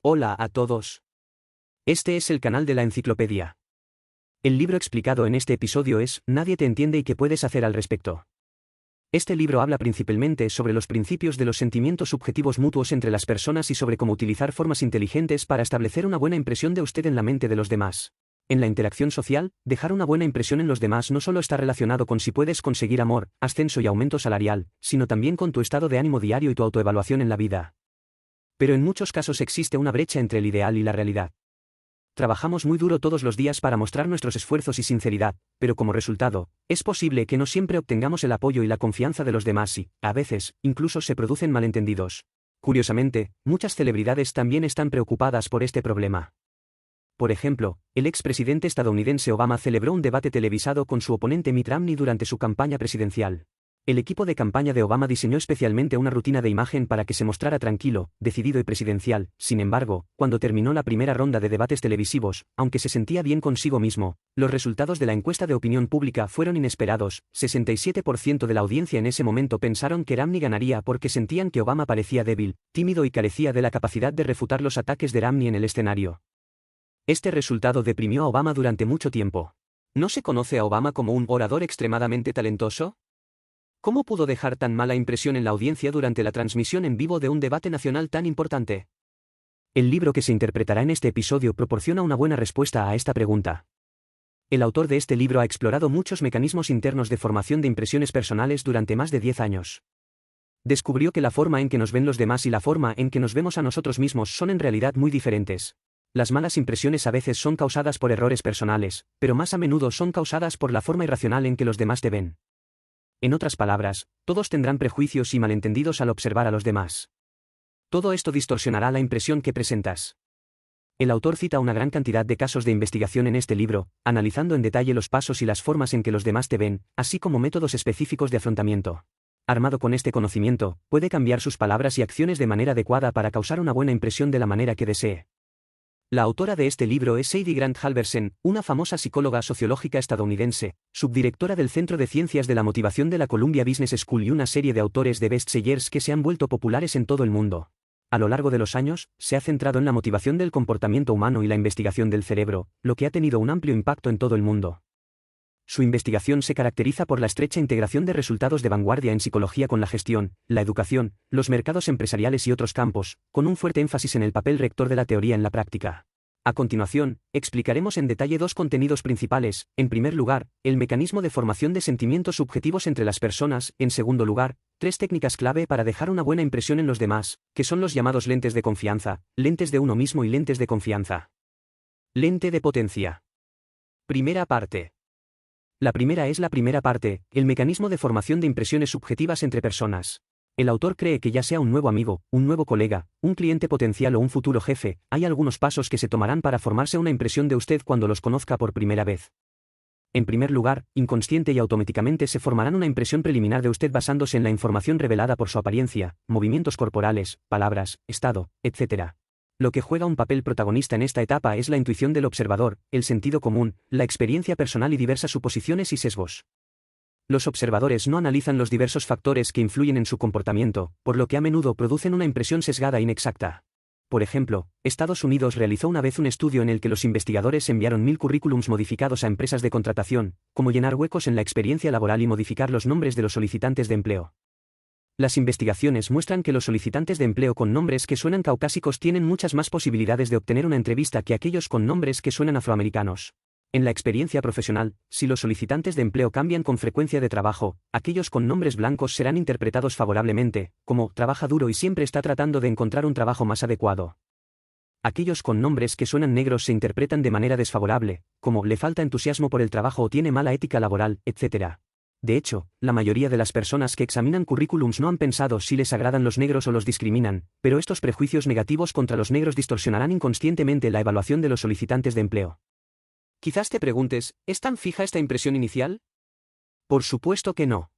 Hola a todos. Este es el canal de la enciclopedia. El libro explicado en este episodio es Nadie te entiende y qué puedes hacer al respecto. Este libro habla principalmente sobre los principios de los sentimientos subjetivos mutuos entre las personas y sobre cómo utilizar formas inteligentes para establecer una buena impresión de usted en la mente de los demás. En la interacción social, dejar una buena impresión en los demás no solo está relacionado con si puedes conseguir amor, ascenso y aumento salarial, sino también con tu estado de ánimo diario y tu autoevaluación en la vida. Pero en muchos casos existe una brecha entre el ideal y la realidad. Trabajamos muy duro todos los días para mostrar nuestros esfuerzos y sinceridad, pero como resultado, es posible que no siempre obtengamos el apoyo y la confianza de los demás y, a veces, incluso se producen malentendidos. Curiosamente, muchas celebridades también están preocupadas por este problema. Por ejemplo, el expresidente estadounidense Obama celebró un debate televisado con su oponente Mitt Romney durante su campaña presidencial. El equipo de campaña de Obama diseñó especialmente una rutina de imagen para que se mostrara tranquilo, decidido y presidencial. Sin embargo, cuando terminó la primera ronda de debates televisivos, aunque se sentía bien consigo mismo, los resultados de la encuesta de opinión pública fueron inesperados. 67% de la audiencia en ese momento pensaron que Romney ganaría porque sentían que Obama parecía débil, tímido y carecía de la capacidad de refutar los ataques de Romney en el escenario. Este resultado deprimió a Obama durante mucho tiempo. ¿No se conoce a Obama como un orador extremadamente talentoso? ¿Cómo pudo dejar tan mala impresión en la audiencia durante la transmisión en vivo de un debate nacional tan importante? El libro que se interpretará en este episodio proporciona una buena respuesta a esta pregunta. El autor de este libro ha explorado muchos mecanismos internos de formación de impresiones personales durante más de 10 años. Descubrió que la forma en que nos ven los demás y la forma en que nos vemos a nosotros mismos son en realidad muy diferentes. Las malas impresiones a veces son causadas por errores personales, pero más a menudo son causadas por la forma irracional en que los demás te ven. En otras palabras, todos tendrán prejuicios y malentendidos al observar a los demás. Todo esto distorsionará la impresión que presentas. El autor cita una gran cantidad de casos de investigación en este libro, analizando en detalle los pasos y las formas en que los demás te ven, así como métodos específicos de afrontamiento. Armado con este conocimiento, puede cambiar sus palabras y acciones de manera adecuada para causar una buena impresión de la manera que desee. La autora de este libro es Sadie Grant Halverson, una famosa psicóloga sociológica estadounidense, subdirectora del Centro de Ciencias de la Motivación de la Columbia Business School y una serie de autores de bestsellers que se han vuelto populares en todo el mundo. A lo largo de los años, se ha centrado en la motivación del comportamiento humano y la investigación del cerebro, lo que ha tenido un amplio impacto en todo el mundo. Su investigación se caracteriza por la estrecha integración de resultados de vanguardia en psicología con la gestión, la educación, los mercados empresariales y otros campos, con un fuerte énfasis en el papel rector de la teoría en la práctica. A continuación, explicaremos en detalle dos contenidos principales. En primer lugar, el mecanismo de formación de sentimientos subjetivos entre las personas. En segundo lugar, tres técnicas clave para dejar una buena impresión en los demás, que son los llamados lentes de confianza, lentes de uno mismo y lentes de confianza. Lente de potencia. Primera parte. La primera es la primera parte, el mecanismo de formación de impresiones subjetivas entre personas. El autor cree que ya sea un nuevo amigo, un nuevo colega, un cliente potencial o un futuro jefe, hay algunos pasos que se tomarán para formarse una impresión de usted cuando los conozca por primera vez. En primer lugar, inconsciente y automáticamente se formarán una impresión preliminar de usted basándose en la información revelada por su apariencia, movimientos corporales, palabras, estado, etc. Lo que juega un papel protagonista en esta etapa es la intuición del observador, el sentido común, la experiencia personal y diversas suposiciones y sesgos. Los observadores no analizan los diversos factores que influyen en su comportamiento, por lo que a menudo producen una impresión sesgada e inexacta. Por ejemplo, Estados Unidos realizó una vez un estudio en el que los investigadores enviaron 1000 currículums modificados a empresas de contratación, como llenar huecos en la experiencia laboral y modificar los nombres de los solicitantes de empleo. Las investigaciones muestran que los solicitantes de empleo con nombres que suenan caucásicos tienen muchas más posibilidades de obtener una entrevista que aquellos con nombres que suenan afroamericanos. En la experiencia profesional, si los solicitantes de empleo cambian con frecuencia de trabajo, aquellos con nombres blancos serán interpretados favorablemente, como trabaja duro y siempre está tratando de encontrar un trabajo más adecuado. Aquellos con nombres que suenan negros se interpretan de manera desfavorable, como le falta entusiasmo por el trabajo o tiene mala ética laboral, etc. De hecho, la mayoría de las personas que examinan currículums no han pensado si les agradan los negros o los discriminan, pero estos prejuicios negativos contra los negros distorsionarán inconscientemente la evaluación de los solicitantes de empleo. Quizás te preguntes, ¿es tan fija esta impresión inicial? Por supuesto que no.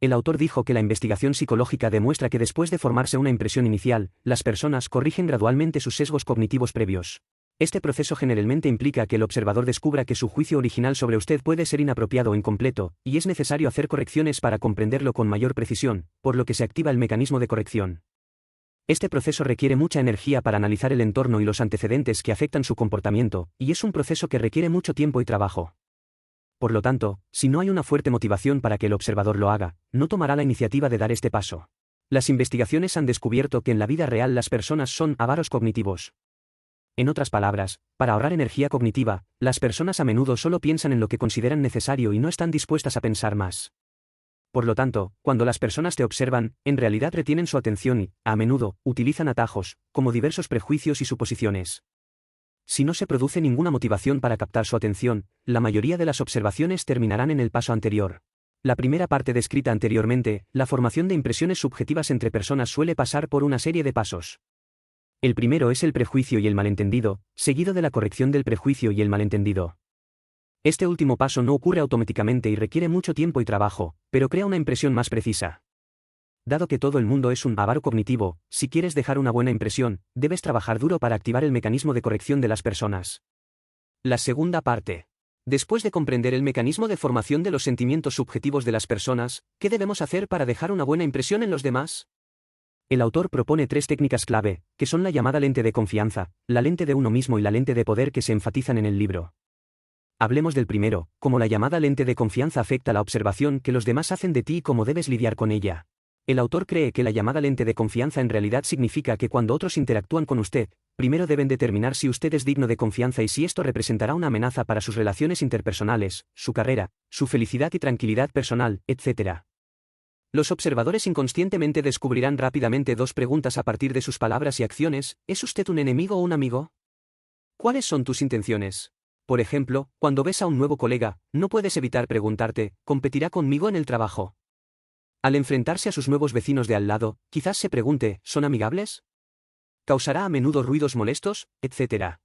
El autor dijo que la investigación psicológica demuestra que después de formarse una impresión inicial, las personas corrigen gradualmente sus sesgos cognitivos previos. Este proceso generalmente implica que el observador descubra que su juicio original sobre usted puede ser inapropiado o incompleto, y es necesario hacer correcciones para comprenderlo con mayor precisión, por lo que se activa el mecanismo de corrección. Este proceso requiere mucha energía para analizar el entorno y los antecedentes que afectan su comportamiento, y es un proceso que requiere mucho tiempo y trabajo. Por lo tanto, si no hay una fuerte motivación para que el observador lo haga, no tomará la iniciativa de dar este paso. Las investigaciones han descubierto que en la vida real las personas son avaros cognitivos. En otras palabras, para ahorrar energía cognitiva, las personas a menudo solo piensan en lo que consideran necesario y no están dispuestas a pensar más. Por lo tanto, cuando las personas te observan, en realidad retienen su atención y, a menudo, utilizan atajos, como diversos prejuicios y suposiciones. Si no se produce ninguna motivación para captar su atención, la mayoría de las observaciones terminarán en el paso anterior. La primera parte descrita anteriormente, la formación de impresiones subjetivas entre personas suele pasar por una serie de pasos. El primero es el prejuicio y el malentendido, seguido de la corrección del prejuicio y el malentendido. Este último paso no ocurre automáticamente y requiere mucho tiempo y trabajo, pero crea una impresión más precisa. Dado que todo el mundo es un avaro cognitivo, si quieres dejar una buena impresión, debes trabajar duro para activar el mecanismo de corrección de las personas. La segunda parte. Después de comprender el mecanismo de formación de los sentimientos subjetivos de las personas, ¿qué debemos hacer para dejar una buena impresión en los demás? El autor propone 3 técnicas clave, que son la llamada lente de confianza, la lente de uno mismo y la lente de poder que se enfatizan en el libro. Hablemos del primero, cómo la llamada lente de confianza afecta la observación que los demás hacen de ti y cómo debes lidiar con ella. El autor cree que la llamada lente de confianza en realidad significa que cuando otros interactúan con usted, primero deben determinar si usted es digno de confianza y si esto representará una amenaza para sus relaciones interpersonales, su carrera, su felicidad y tranquilidad personal, etc. Los observadores inconscientemente descubrirán rápidamente 2 preguntas a partir de sus palabras y acciones: ¿es usted un enemigo o un amigo? ¿Cuáles son tus intenciones? Por ejemplo, cuando ves a un nuevo colega, no puedes evitar preguntarte, ¿competirá conmigo en el trabajo? Al enfrentarse a sus nuevos vecinos de al lado, quizás se pregunte, ¿son amigables? ¿Causará a menudo ruidos molestos, etc.?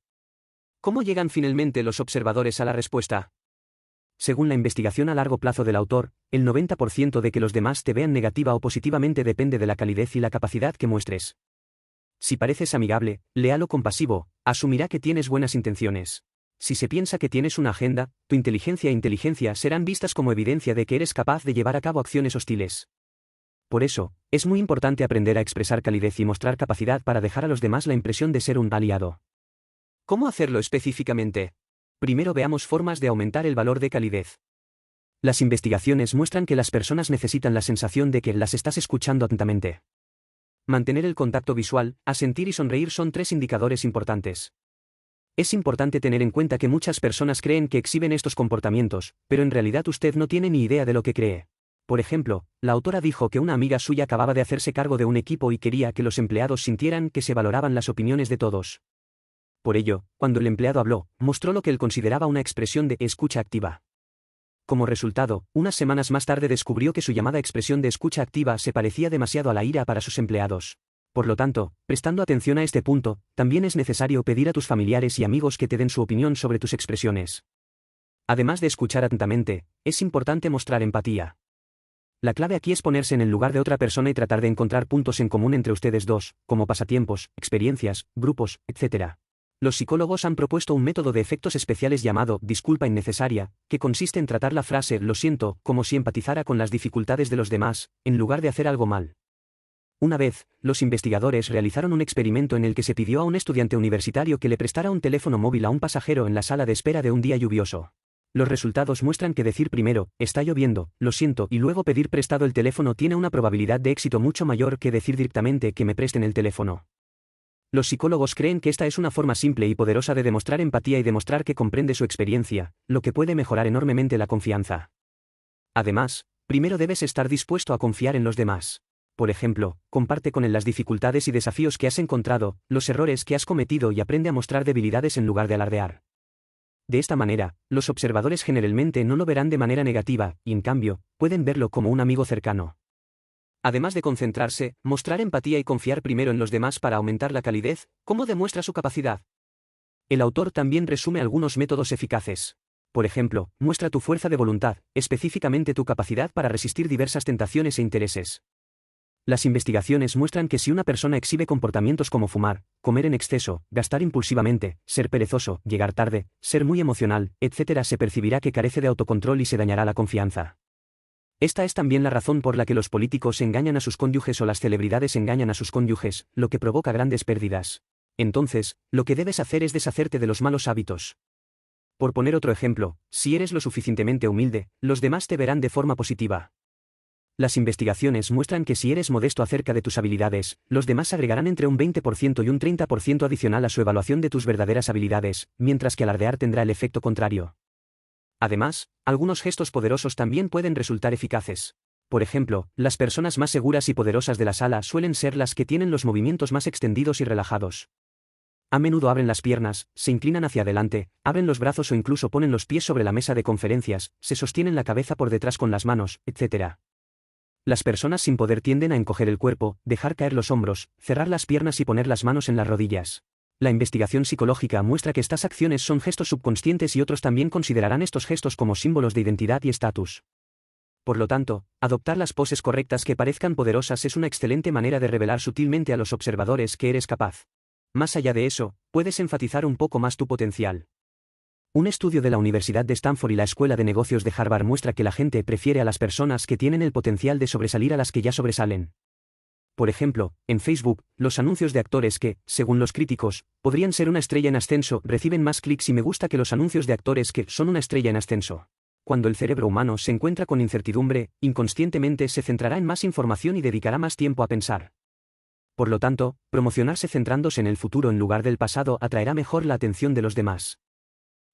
¿Cómo llegan finalmente los observadores a la respuesta? Según la investigación a largo plazo del autor, el 90% de que los demás te vean negativa o positivamente depende de la calidez y la capacidad que muestres. Si pareces amigable, leal o compasivo, asumirá que tienes buenas intenciones. Si se piensa que tienes una agenda, tu inteligencia e inteligencia serán vistas como evidencia de que eres capaz de llevar a cabo acciones hostiles. Por eso, es muy importante aprender a expresar calidez y mostrar capacidad para dejar a los demás la impresión de ser un aliado. ¿Cómo hacerlo específicamente? Primero veamos formas de aumentar el valor de calidez. Las investigaciones muestran que las personas necesitan la sensación de que las estás escuchando atentamente. Mantener el contacto visual, asentir y sonreír son 3 indicadores importantes. Es importante tener en cuenta que muchas personas creen que exhiben estos comportamientos, pero en realidad usted no tiene ni idea de lo que cree. Por ejemplo, la autora dijo que una amiga suya acababa de hacerse cargo de un equipo y quería que los empleados sintieran que se valoraban las opiniones de todos. Por ello, cuando el empleado habló, mostró lo que él consideraba una expresión de escucha activa. Como resultado, unas semanas más tarde descubrió que su llamada expresión de escucha activa se parecía demasiado a la ira para sus empleados. Por lo tanto, prestando atención a este punto, también es necesario pedir a tus familiares y amigos que te den su opinión sobre tus expresiones. Además de escuchar atentamente, es importante mostrar empatía. La clave aquí es ponerse en el lugar de otra persona y tratar de encontrar puntos en común entre ustedes dos, como pasatiempos, experiencias, grupos, etc. Los psicólogos han propuesto un método de efectos especiales llamado disculpa innecesaria, que consiste en tratar la frase lo siento como si empatizara con las dificultades de los demás, en lugar de hacer algo mal. Una vez, los investigadores realizaron un experimento en el que se pidió a un estudiante universitario que le prestara un teléfono móvil a un pasajero en la sala de espera de un día lluvioso. Los resultados muestran que decir primero, está lloviendo, lo siento, y luego pedir prestado el teléfono tiene una probabilidad de éxito mucho mayor que decir directamente que me presten el teléfono. Los psicólogos creen que esta es una forma simple y poderosa de demostrar empatía y demostrar que comprende su experiencia, lo que puede mejorar enormemente la confianza. Además, primero debes estar dispuesto a confiar en los demás. Por ejemplo, comparte con él las dificultades y desafíos que has encontrado, los errores que has cometido y aprende a mostrar debilidades en lugar de alardear. De esta manera, los observadores generalmente no lo verán de manera negativa, y en cambio, pueden verlo como un amigo cercano. Además de concentrarse, mostrar empatía y confiar primero en los demás para aumentar la calidez, ¿cómo demuestra su capacidad? El autor también resume algunos métodos eficaces. Por ejemplo, muestra tu fuerza de voluntad, específicamente tu capacidad para resistir diversas tentaciones e intereses. Las investigaciones muestran que si una persona exhibe comportamientos como fumar, comer en exceso, gastar impulsivamente, ser perezoso, llegar tarde, ser muy emocional, etc., se percibirá que carece de autocontrol y se dañará la confianza. Esta es también la razón por la que los políticos engañan a sus cónyuges o las celebridades engañan a sus cónyuges, lo que provoca grandes pérdidas. Entonces, lo que debes hacer es deshacerte de los malos hábitos. Por poner otro ejemplo, si eres lo suficientemente humilde, los demás te verán de forma positiva. Las investigaciones muestran que si eres modesto acerca de tus habilidades, los demás agregarán entre un 20% y un 30% adicional a su evaluación de tus verdaderas habilidades, mientras que alardear tendrá el efecto contrario. Además, algunos gestos poderosos también pueden resultar eficaces. Por ejemplo, las personas más seguras y poderosas de la sala suelen ser las que tienen los movimientos más extendidos y relajados. A menudo abren las piernas, se inclinan hacia adelante, abren los brazos o incluso ponen los pies sobre la mesa de conferencias, se sostienen la cabeza por detrás con las manos, etc. Las personas sin poder tienden a encoger el cuerpo, dejar caer los hombros, cerrar las piernas y poner las manos en las rodillas. La investigación psicológica muestra que estas acciones son gestos subconscientes y otros también considerarán estos gestos como símbolos de identidad y estatus. Por lo tanto, adoptar las poses correctas que parezcan poderosas es una excelente manera de revelar sutilmente a los observadores que eres capaz. Más allá de eso, puedes enfatizar un poco más tu potencial. Un estudio de la Universidad de Stanford y la Escuela de Negocios de Harvard muestra que la gente prefiere a las personas que tienen el potencial de sobresalir a las que ya sobresalen. Por ejemplo, en Facebook, los anuncios de actores que, según los críticos, podrían ser una estrella en ascenso reciben más clics y me gusta que los anuncios de actores que son una estrella en ascenso. Cuando el cerebro humano se encuentra con incertidumbre, inconscientemente se centrará en más información y dedicará más tiempo a pensar. Por lo tanto, promocionarse centrándose en el futuro en lugar del pasado atraerá mejor la atención de los demás.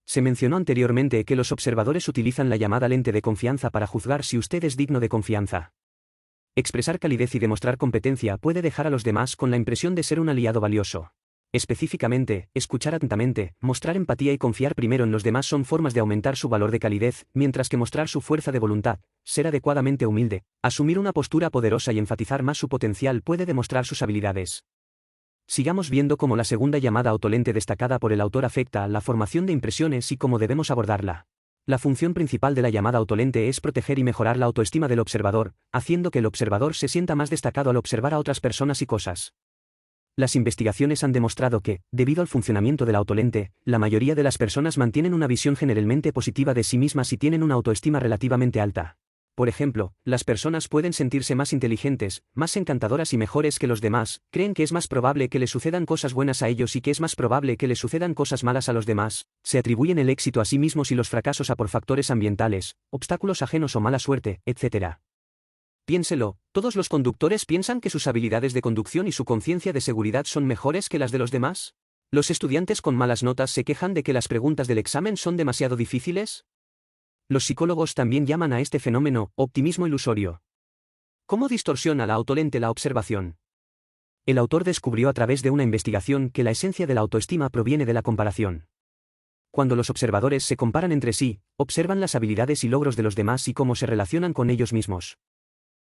Se mencionó anteriormente que los observadores utilizan la llamada lente de confianza para juzgar si usted es digno de confianza. Expresar calidez y demostrar competencia puede dejar a los demás con la impresión de ser un aliado valioso. Específicamente, escuchar atentamente, mostrar empatía y confiar primero en los demás son formas de aumentar su valor de calidez, mientras que mostrar su fuerza de voluntad, ser adecuadamente humilde, asumir una postura poderosa y enfatizar más su potencial puede demostrar sus habilidades. Sigamos viendo cómo la segunda llamada autolente destacada por el autor afecta a la formación de impresiones y cómo debemos abordarla. La función principal de la llamada autolente es proteger y mejorar la autoestima del observador, haciendo que el observador se sienta más destacado al observar a otras personas y cosas. Las investigaciones han demostrado que, debido al funcionamiento de la autolente, la mayoría de las personas mantienen una visión generalmente positiva de sí mismas y tienen una autoestima relativamente alta. Por ejemplo, las personas pueden sentirse más inteligentes, más encantadoras y mejores que los demás, creen que es más probable que les sucedan cosas buenas a ellos y que es más probable que les sucedan cosas malas a los demás, se atribuyen el éxito a sí mismos y los fracasos a por factores ambientales, obstáculos ajenos o mala suerte, etc. Piénselo, ¿todos los conductores piensan que sus habilidades de conducción y su conciencia de seguridad son mejores que las de los demás? ¿Los estudiantes con malas notas se quejan de que las preguntas del examen son demasiado difíciles? Los psicólogos también llaman a este fenómeno optimismo ilusorio. ¿Cómo distorsiona la autolente la observación? El autor descubrió a través de una investigación que la esencia de la autoestima proviene de la comparación. Cuando los observadores se comparan entre sí, observan las habilidades y logros de los demás y cómo se relacionan con ellos mismos.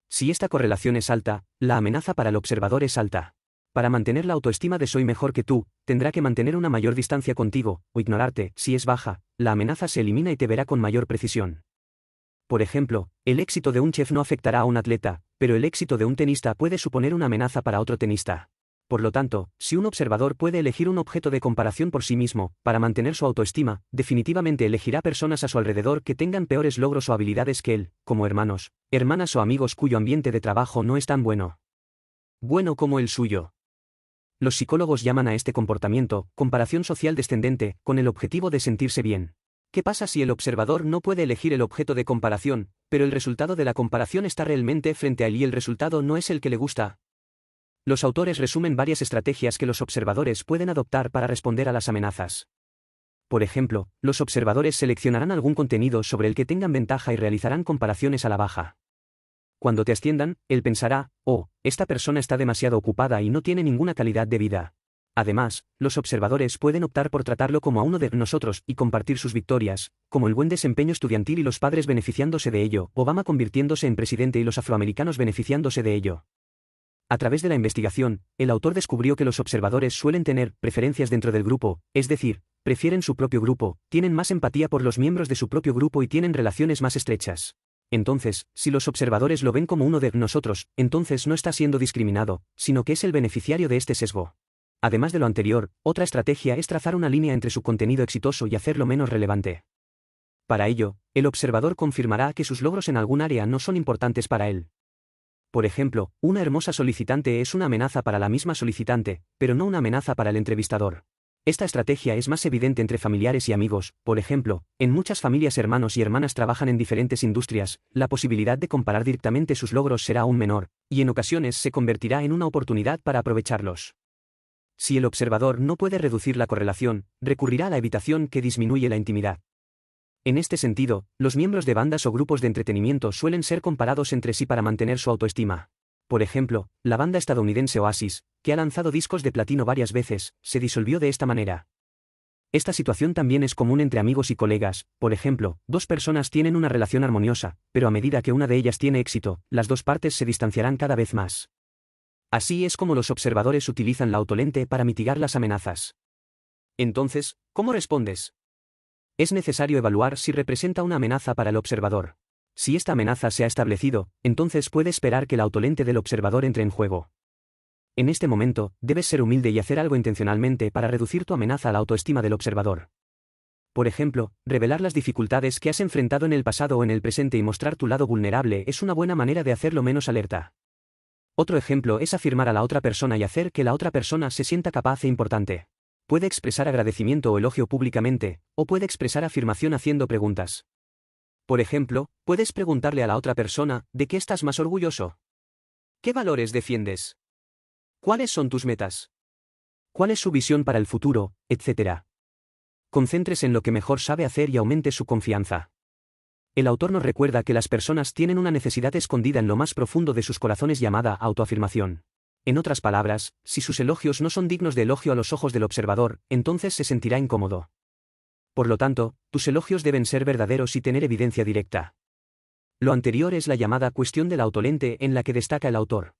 Si esta correlación es alta, la amenaza para el observador es alta. Para mantener la autoestima de soy mejor que tú, tendrá que mantener una mayor distancia contigo, o ignorarte. Si es baja, la amenaza se elimina y te verá con mayor precisión. Por ejemplo, el éxito de un chef no afectará a un atleta, pero el éxito de un tenista puede suponer una amenaza para otro tenista. Por lo tanto, si un observador puede elegir un objeto de comparación por sí mismo, para mantener su autoestima, definitivamente elegirá personas a su alrededor que tengan peores logros o habilidades que él, como hermanos, hermanas o amigos cuyo ambiente de trabajo no es tan bueno como el suyo. Los psicólogos llaman a este comportamiento comparación social descendente, con el objetivo de sentirse bien. ¿Qué pasa si el observador no puede elegir el objeto de comparación, pero el resultado de la comparación está realmente frente a él y el resultado no es el que le gusta? Los autores resumen varias estrategias que los observadores pueden adoptar para responder a las amenazas. Por ejemplo, los observadores seleccionarán algún contenido sobre el que tengan ventaja y realizarán comparaciones a la baja. Cuando te asciendan, él pensará, oh, esta persona está demasiado ocupada y no tiene ninguna calidad de vida. Además, los observadores pueden optar por tratarlo como a uno de nosotros y compartir sus victorias, como el buen desempeño estudiantil y los padres beneficiándose de ello, Obama convirtiéndose en presidente y los afroamericanos beneficiándose de ello. A través de la investigación, el autor descubrió que los observadores suelen tener preferencias dentro del grupo, es decir, prefieren su propio grupo, tienen más empatía por los miembros de su propio grupo y tienen relaciones más estrechas. Entonces, si los observadores lo ven como uno de nosotros, entonces no está siendo discriminado, sino que es el beneficiario de este sesgo. Además de lo anterior, otra estrategia es trazar una línea entre su contenido exitoso y hacerlo menos relevante. Para ello, el observador confirmará que sus logros en algún área no son importantes para él. Por ejemplo, una hermosa solicitante es una amenaza para la misma solicitante, pero no una amenaza para el entrevistador. Esta estrategia es más evidente entre familiares y amigos, por ejemplo, en muchas familias hermanos y hermanas trabajan en diferentes industrias, la posibilidad de comparar directamente sus logros será aún menor, y en ocasiones se convertirá en una oportunidad para aprovecharlos. Si el observador no puede reducir la correlación, recurrirá a la evitación que disminuye la intimidad. En este sentido, los miembros de bandas o grupos de entretenimiento suelen ser comparados entre sí para mantener su autoestima. Por ejemplo, la banda estadounidense Oasis, que ha lanzado discos de platino varias veces, se disolvió de esta manera. Esta situación también es común entre amigos y colegas, por ejemplo, dos personas tienen una relación armoniosa, pero a medida que una de ellas tiene éxito, las dos partes se distanciarán cada vez más. Así es como los observadores utilizan la autolente para mitigar las amenazas. Entonces, ¿cómo respondes? Es necesario evaluar si representa una amenaza para el observador. Si esta amenaza se ha establecido, entonces puede esperar que la autolente del observador entre en juego. En este momento, debes ser humilde y hacer algo intencionalmente para reducir tu amenaza a la autoestima del observador. Por ejemplo, revelar las dificultades que has enfrentado en el pasado o en el presente y mostrar tu lado vulnerable es una buena manera de hacerlo menos alerta. Otro ejemplo es afirmar a la otra persona y hacer que la otra persona se sienta capaz e importante. Puede expresar agradecimiento o elogio públicamente, o puede expresar afirmación haciendo preguntas. Por ejemplo, puedes preguntarle a la otra persona, ¿de qué estás más orgulloso? ¿Qué valores defiendes? ¿Cuáles son tus metas? ¿Cuál es su visión para el futuro, etcétera? Concéntrese en lo que mejor sabe hacer y aumente su confianza. El autor nos recuerda que las personas tienen una necesidad escondida en lo más profundo de sus corazones llamada autoafirmación. En otras palabras, si sus elogios no son dignos de elogio a los ojos del observador, entonces se sentirá incómodo. Por lo tanto, tus elogios deben ser verdaderos y tener evidencia directa. Lo anterior es la llamada cuestión de la autolente en la que destaca el autor.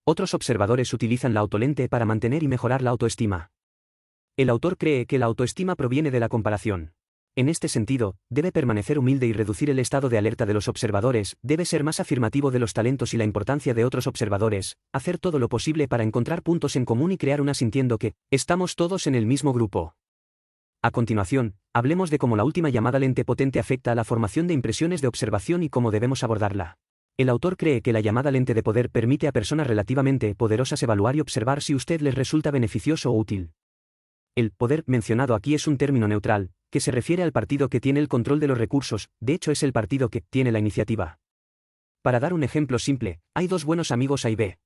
Otros observadores utilizan la autolente para mantener y mejorar la autoestima. El autor cree que la autoestima proviene de la comparación. En este sentido, debe permanecer humilde y reducir el estado de alerta de los observadores, debe ser más afirmativo de los talentos y la importancia de otros observadores, hacer todo lo posible para encontrar puntos en común y crear una sintiendo que estamos todos en el mismo grupo. A continuación, hablemos de cómo la última llamada lente potente afecta a la formación de impresiones de observación y cómo debemos abordarla. El autor cree que la llamada lente de poder permite a personas relativamente poderosas evaluar y observar si usted les resulta beneficioso o útil. El poder mencionado aquí es un término neutral, que se refiere al partido que tiene el control de los recursos, de hecho es el partido que tiene la iniciativa. Para dar un ejemplo simple, hay dos buenos amigos A y B.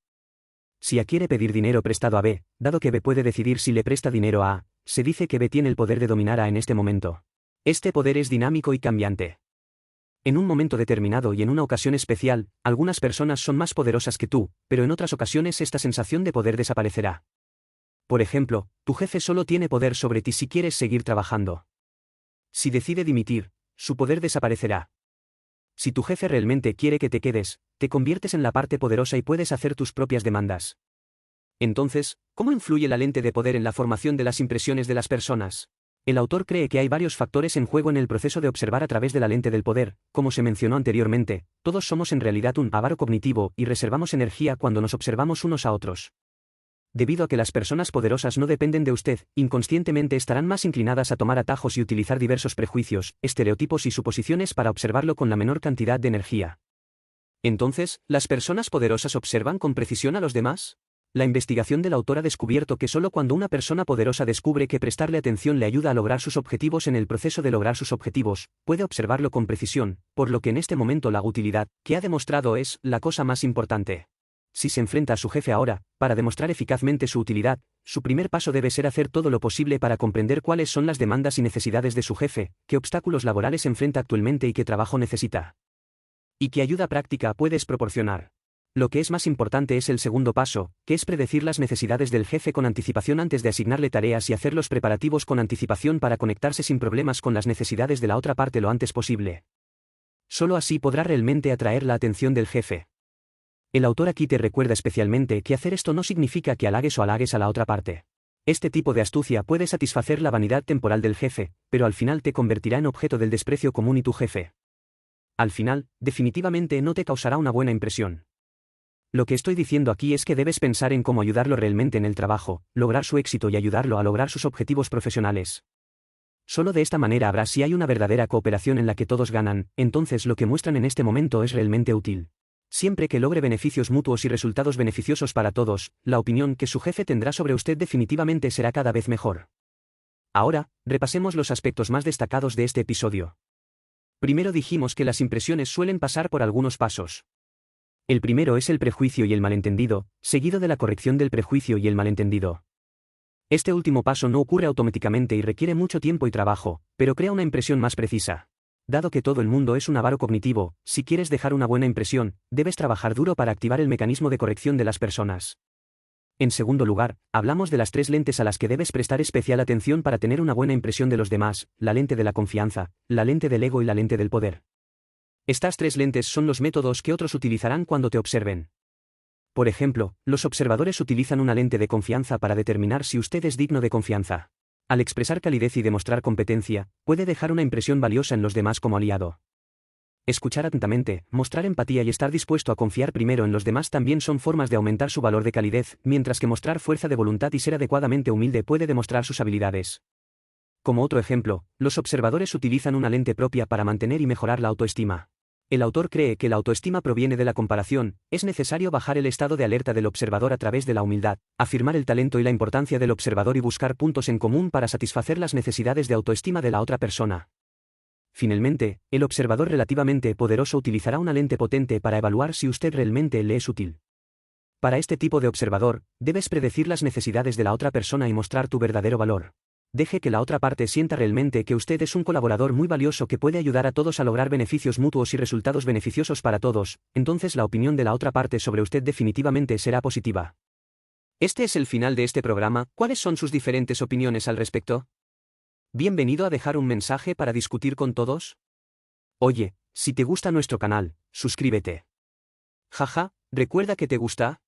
Si A quiere pedir dinero prestado a B, dado que B puede decidir si le presta dinero a A, se dice que B tiene el poder de dominar a A en este momento. Este poder es dinámico y cambiante. En un momento determinado y en una ocasión especial, algunas personas son más poderosas que tú, pero en otras ocasiones esta sensación de poder desaparecerá. Por ejemplo, tu jefe solo tiene poder sobre ti si quieres seguir trabajando. Si decide dimitir, su poder desaparecerá. Si tu jefe realmente quiere que te quedes, te conviertes en la parte poderosa y puedes hacer tus propias demandas. Entonces, ¿cómo influye la lente de poder en la formación de las impresiones de las personas? El autor cree que hay varios factores en juego en el proceso de observar a través de la lente del poder, como se mencionó anteriormente, todos somos en realidad un avaro cognitivo y reservamos energía cuando nos observamos unos a otros. Debido a que las personas poderosas no dependen de usted, inconscientemente estarán más inclinadas a tomar atajos y utilizar diversos prejuicios, estereotipos y suposiciones para observarlo con la menor cantidad de energía. Entonces, ¿las personas poderosas observan con precisión a los demás? La investigación del autor ha descubierto que solo cuando una persona poderosa descubre que prestarle atención le ayuda a lograr sus objetivos en el proceso de lograr sus objetivos, puede observarlo con precisión, por lo que en este momento la utilidad, que ha demostrado es la cosa más importante. Si se enfrenta a su jefe ahora, para demostrar eficazmente su utilidad, su primer paso debe ser hacer todo lo posible para comprender cuáles son las demandas y necesidades de su jefe, qué obstáculos laborales enfrenta actualmente y qué trabajo necesita. Y qué ayuda práctica puedes proporcionar. Lo que es más importante es el segundo paso, que es predecir las necesidades del jefe con anticipación antes de asignarle tareas y hacer los preparativos con anticipación para conectarse sin problemas con las necesidades de la otra parte lo antes posible. Solo así podrá realmente atraer la atención del jefe. El autor aquí te recuerda especialmente que hacer esto no significa que halagues o halagues a la otra parte. Este tipo de astucia puede satisfacer la vanidad temporal del jefe, pero al final te convertirá en objeto del desprecio común y tu jefe. Al final, definitivamente no te causará una buena impresión. Lo que estoy diciendo aquí es que debes pensar en cómo ayudarlo realmente en el trabajo, lograr su éxito y ayudarlo a lograr sus objetivos profesionales. Solo de esta manera habrá si hay una verdadera cooperación en la que todos ganan, entonces lo que muestran en este momento es realmente útil. Siempre que logre beneficios mutuos y resultados beneficiosos para todos, la opinión que su jefe tendrá sobre usted definitivamente será cada vez mejor. Ahora, repasemos los aspectos más destacados de este episodio. Primero dijimos que las impresiones suelen pasar por algunos pasos. El primero es el prejuicio y el malentendido, seguido de la corrección del prejuicio y el malentendido. Este último paso no ocurre automáticamente y requiere mucho tiempo y trabajo, pero crea una impresión más precisa. Dado que todo el mundo es un avaro cognitivo, si quieres dejar una buena impresión, debes trabajar duro para activar el mecanismo de corrección de las personas. En segundo lugar, hablamos de las 3 lentes a las que debes prestar especial atención para tener una buena impresión de los demás: la lente de la confianza, la lente del ego y la lente del poder. Estas 3 lentes son los métodos que otros utilizarán cuando te observen. Por ejemplo, los observadores utilizan una lente de confianza para determinar si usted es digno de confianza. Al expresar calidez y demostrar competencia, puede dejar una impresión valiosa en los demás como aliado. Escuchar atentamente, mostrar empatía y estar dispuesto a confiar primero en los demás también son formas de aumentar su valor de calidez, mientras que mostrar fuerza de voluntad y ser adecuadamente humilde puede demostrar sus habilidades. Como otro ejemplo, los observadores utilizan una lente propia para mantener y mejorar la autoestima. El autor cree que la autoestima proviene de la comparación. Es necesario bajar el estado de alerta del observador a través de la humildad, afirmar el talento y la importancia del observador y buscar puntos en común para satisfacer las necesidades de autoestima de la otra persona. Finalmente, el observador relativamente poderoso utilizará una lente potente para evaluar si usted realmente le es útil. Para este tipo de observador, debes predecir las necesidades de la otra persona y mostrar tu verdadero valor. Deje que la otra parte sienta realmente que usted es un colaborador muy valioso que puede ayudar a todos a lograr beneficios mutuos y resultados beneficiosos para todos, entonces la opinión de la otra parte sobre usted definitivamente será positiva. Este es el final de este programa. ¿Cuáles son sus diferentes opiniones al respecto? Bienvenido a dejar un mensaje para discutir con todos. Oye, si te gusta nuestro canal, suscríbete. Jaja, ¿recuerda que te gusta?